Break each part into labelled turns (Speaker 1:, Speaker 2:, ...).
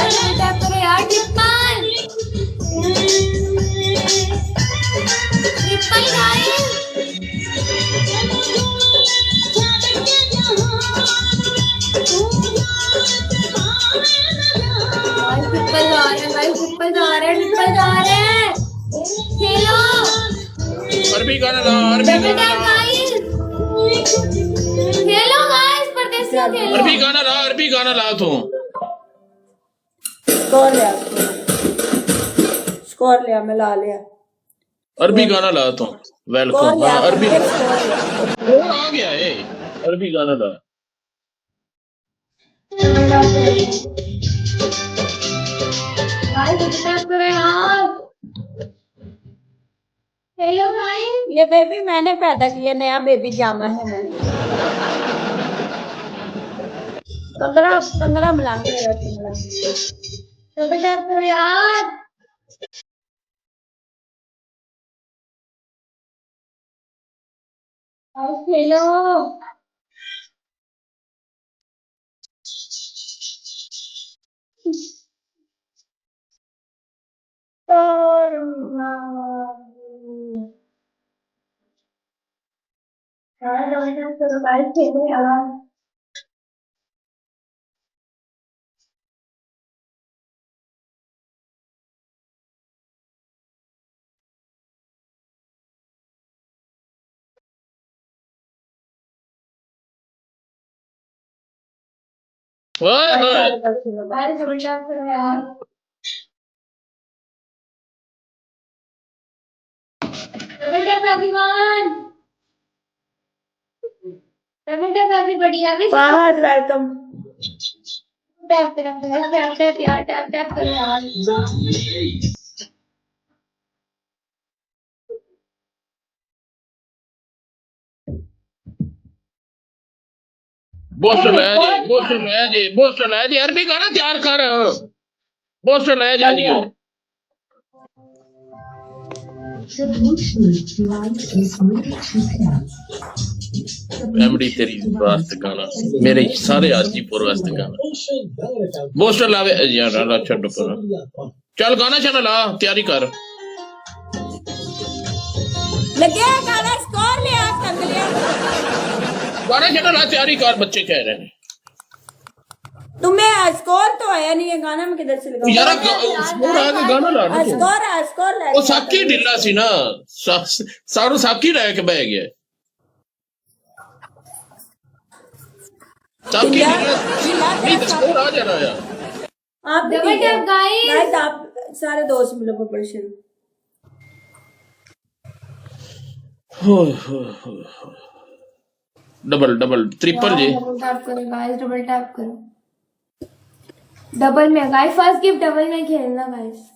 Speaker 1: Tap करो यार triple guys triple जा रहे हैं गाइस ट्रिपल जा रहे हैं ट्रिपल जा रहे हैं खेलो
Speaker 2: अरबी गाना ला अरबी
Speaker 1: डबल
Speaker 2: गाना
Speaker 1: टैप
Speaker 2: ला
Speaker 1: गाइस खेलो गाइस परदेसियों खेलो
Speaker 2: अरबी गाना ला तू
Speaker 3: स्कोर लिया मैं ला लिया
Speaker 2: अरबी गाना ला तू वेलकम हाँ अरबी और आ गया है अरबी गाना ला
Speaker 1: गाइस टैप करो यार हेलो गाइस
Speaker 3: ये बेबी मैंने पैदा किया नया बेबी जामा है मैंने 15 मिलांगे
Speaker 1: डबल टैप करो यार गाइस खेलो यार डबल टैप करो गाइस खेलो यार
Speaker 2: ओए ओए
Speaker 1: गाइस डबल टैप करो यार double tap everyone double tap everybody अभी
Speaker 3: फहद वेलकम
Speaker 1: टैप टैप यार टैप टैप करो यार
Speaker 2: बोस्टर ले जी अरबी गाना तैयार कर बोस्टर ले जा जी फैमिली तेरी वास्ते गाना मेरे सारे हाजीपुर वास्ते गाना बोस्टर लावे यार अल्लाह छड्डो पर चल गाना चला ला तैयारी कर
Speaker 3: लगे गाना स्कोर लिया संग लिया
Speaker 2: गाना चला ला तैयारी कर बच्चे कह रहे हैं
Speaker 3: तुम्हें स्कोर तो आया नहीं है गाना में किधर से लगाऊं
Speaker 2: यार स्कोर आके गाना ला ना तू
Speaker 3: स्कोर
Speaker 2: ਉਹ ਸਾਕੀ ਢਿੱਲਾ ਸੀ ਨਾ ਸਾਰੂ ਸਾਕੀ ਰਹਿ ਕੇ ਬਹਿ ਗਿਆ ਸਾਕੀ नहीं तो स्कोर आ जाना यार
Speaker 3: आप
Speaker 1: डबल टैप गाइस
Speaker 3: आप सारे दोस्त मिलो पकड़ शुरू
Speaker 2: डबल ट्रिपल जी
Speaker 1: डबल टैप करो गाइस डबल टैप करो डबल में गाइस फर्स्ट गिफ्ट डबल में खेलना गाइस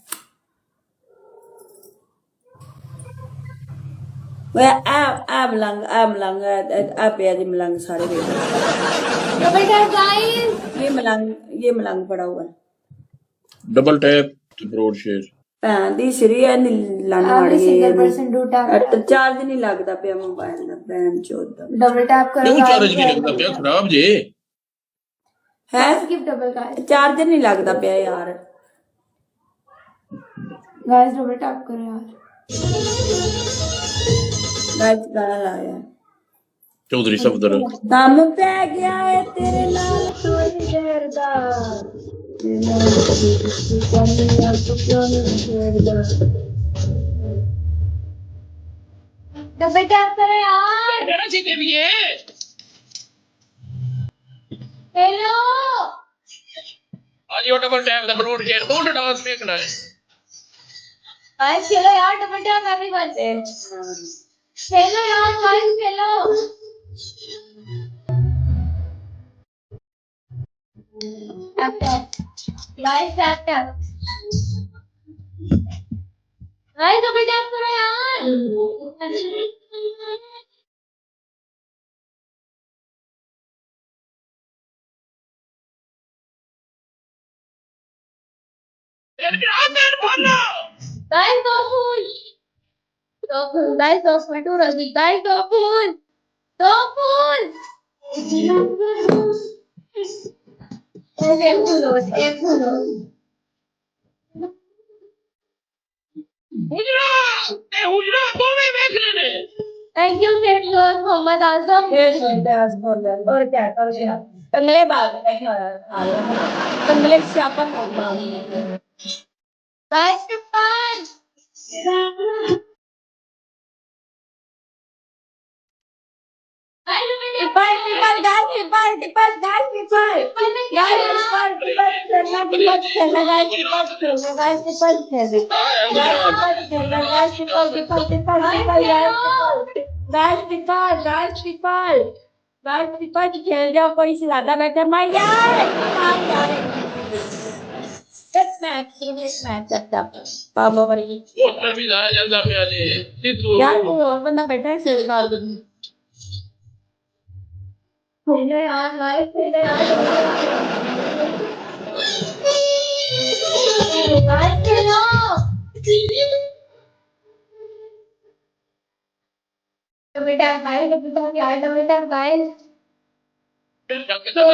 Speaker 3: वे आ मलंग आ पे आदि मलंग सारे वे
Speaker 1: डबल टैप गाइस
Speaker 3: ये मलंग पड़ा हुआ है
Speaker 2: डबल टैप ब्रोड शेयर
Speaker 3: ਭੈਣ ਦੀ ਸ਼ਰੀ ਐ ਲੰਨ ਮੜ
Speaker 1: every
Speaker 3: ਗਈ
Speaker 1: single person do tap
Speaker 3: charge ਨਹੀਂ ਲੱਗਦਾ ਪਿਆ ਮੋਬਾਈਲ ਦਾ ਭੈਣ ਚੋਦ ਦਾ
Speaker 1: डबल टैप करो
Speaker 2: क्यों चार्ज नहीं लगता क्या खराब जे
Speaker 3: ਹੈ
Speaker 1: first gift double guys
Speaker 3: charge ਨਹੀਂ ਲੱਗਦਾ ਪਿਆ ਯਾਰ
Speaker 1: गाइस डबल टैप करो यार
Speaker 3: ਗਾਇਸ ਗਾਣਾ ਲਾਇਆ
Speaker 2: चौधरी सफदर
Speaker 3: ਦਮ ਪੈ ਗਿਆ ਏ ਤੇਰੇ ਨਾਲ ਥੋੜੀ ਦੇਰ ਦਾ
Speaker 1: डबल टैप करो यार
Speaker 2: मेरा सी के लिए
Speaker 1: हेलो
Speaker 2: आज ये double tap the broad share bold dance देखना है
Speaker 1: गाइस खेलो यार डबल टैप एवरीवन खेलो यार गाइस खेलो tap tap guys tap tap guys double tap करो यार गाइस दो फूल गाइस दो फटू रही गाइस दो फूल एक फूल
Speaker 2: हुजरा ए हुजरा बोवे देखने ने
Speaker 1: थैंक यू मोहम्मद आजम।
Speaker 3: और क्या कंगले बाल कंगले श्यापन
Speaker 1: गाइस पेपर
Speaker 3: खेल जाओ कोई सिलाता बैठा मार यार मैच अच्छा पापा बड़ी
Speaker 2: मैं भी जाया जल्दा पे आले तू
Speaker 3: यार कोई और बंदा बैठा है सिर डाल दो
Speaker 1: खेलो यार गाइस खेलो यार गाइस खेलो तो बेटा गाइस यार तो बेटा गाइस खेलो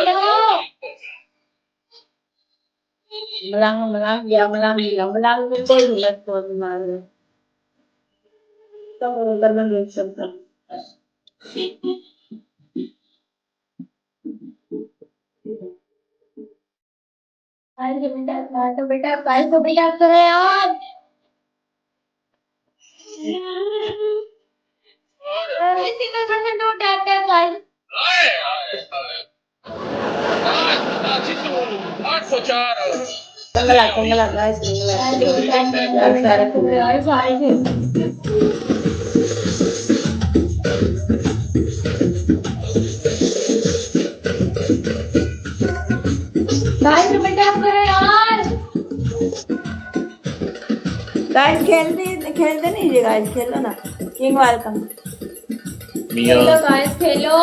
Speaker 3: melang कोई गलत तो मार तो करना नहीं सकता
Speaker 1: गाइस तो बेटा करो यार इसी तरह से दो टैप टैप गाइस
Speaker 2: आज तू 804
Speaker 3: कंगला गाइस कंगला
Speaker 1: यार सारे गाइस तो बेटा करो यार
Speaker 3: गाइस खेलते नहीं जी गाइस खेलो ना किंग वेलकम
Speaker 2: मियां
Speaker 1: खेलो गाइस खेलो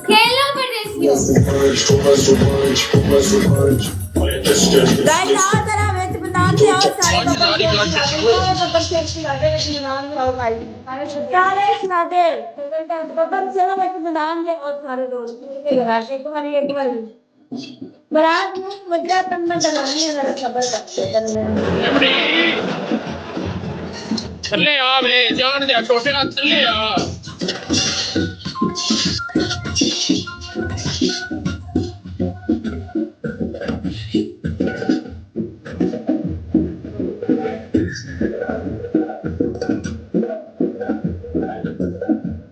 Speaker 1: खेलो परदेसियों
Speaker 3: गाइस आओ जरा वेट बना के आओ सारे सुना दे बबन चलो वेट बना दे और सारे दोस्त एक बार बरात में मुद्रा तब मैं डलानी है जरा खबर करते
Speaker 2: थल्ले आ वे जान दे टोटे ना थल्ले आ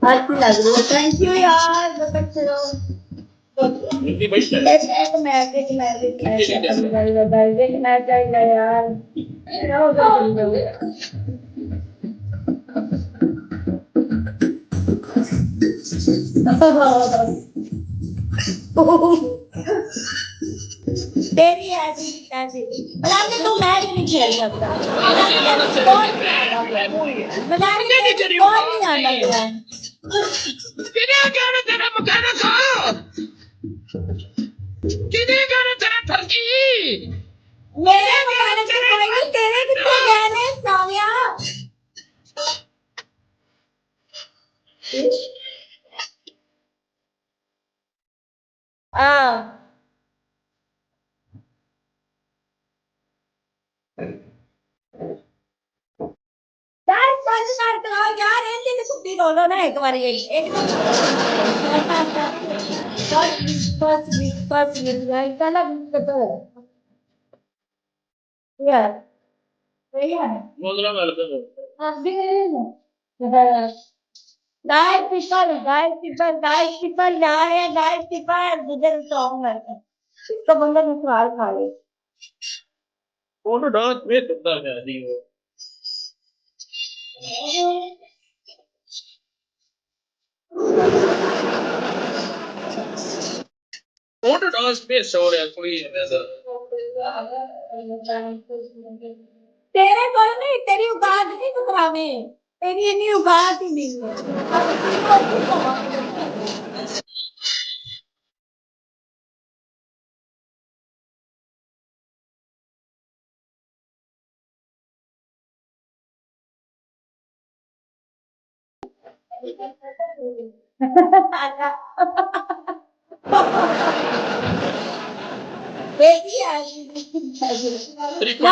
Speaker 3: अच्छी लग रही है थैंक यू यार बबन चलो
Speaker 2: इतनी बैठ
Speaker 3: एक मैजिक मैच आएगा यार तेरी ऐसी बनाने तू मैच नहीं खेल सकता बनाने कौन नहीं आना गया
Speaker 2: किने गाना तेरा मकाना था किने गाना तेरा फर्जी
Speaker 3: मेरे मकान से कोई नहीं तेरे कितने गहने सामिया हाँ यार पांच स्टार कराओ यार एक दिन छुट्टी दो लो ना एक बार ये एक फर्स्ट वीक गाइस कल तो यार सही है
Speaker 2: बोलना मरते हो
Speaker 3: गाइस पीपल जा रहे हैं गाइस पीपल जिधर सॉन्ग है इसका बंदा निकाल खा ले
Speaker 2: फोटो डांस में करता है दी वो फोटो डांस पे सो रहा कोई ऐसा
Speaker 3: तेरे को नहीं तेरी औकात नहीं टकरावे तेरी इतनी औकात ही नहीं है Baby,
Speaker 2: तेरी कुछ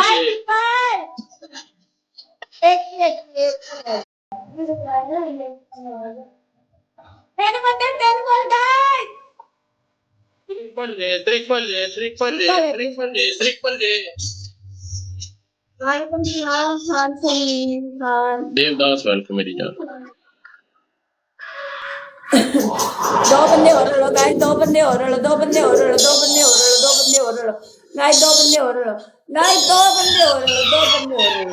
Speaker 3: तेरे बंदे तेरे बोल गए
Speaker 2: ट्रिपल जे
Speaker 3: वालेकुम सलाम खान सलीम खान
Speaker 2: देवदास वेलकम मेरी जान
Speaker 3: दो बंदे हो रहे गाइस दो बंदे हो रहे दो बंदे हो रहे दो बंदे हो रहे दो बंदे हो रहे गाइस दो बंदे हो रहे गाइस दो बंदे हो रहे दो बंदे हो रहे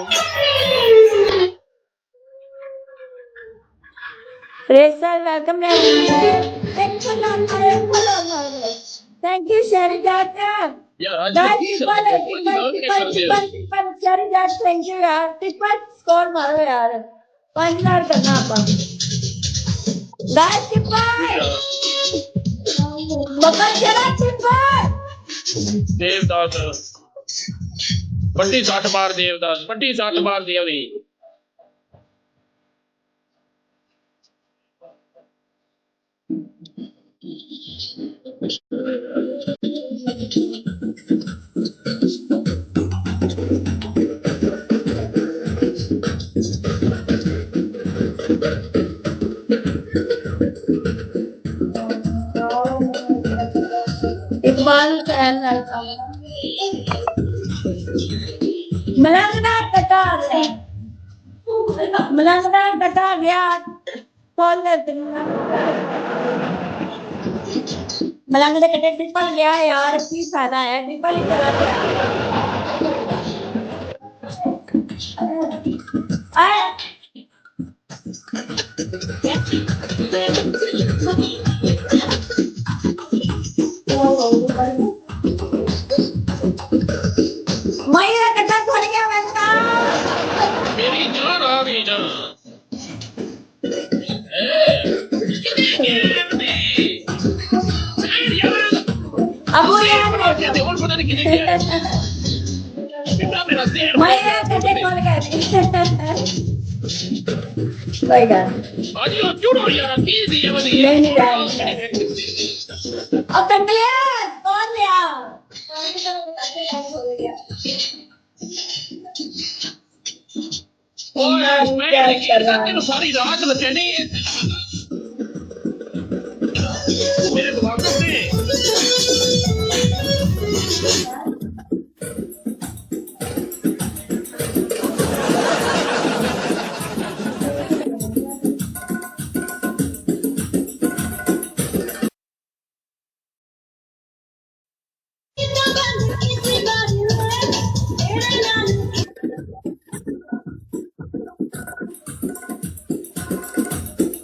Speaker 3: रेसल वेलकम थैंक यू शेरिजात
Speaker 2: यार आज
Speaker 3: गाइस
Speaker 2: की
Speaker 3: ट्रिपल शेरिजात थैंक यू यार ट्रिपल स्कोर मारो यार 5000 करना अपन गाइस ट्रिपल बबल चला ट्रिपल
Speaker 2: देवदास पट्टी 60 बार देवदास पट्टी 60 बार देवदी
Speaker 3: इकबाल मलंगना कटा गया कॉल मलंगना कटे ट्रिपल गया यार की फायदा है ट्रिपल ही चला गया मेरा कटा खोल गया बंदा
Speaker 2: मेरी जान आ गई ना
Speaker 3: अबू यार
Speaker 2: और पता नहीं कितने क्या है मेरा देर
Speaker 3: मेरा कटे खोल गया कोई बात
Speaker 2: आज ये क्यों हो यार प्लीज ये वाली
Speaker 3: नहीं अब तक लिया कौन लिया
Speaker 2: मैं सारी रात लचनी मेरे दिमाग में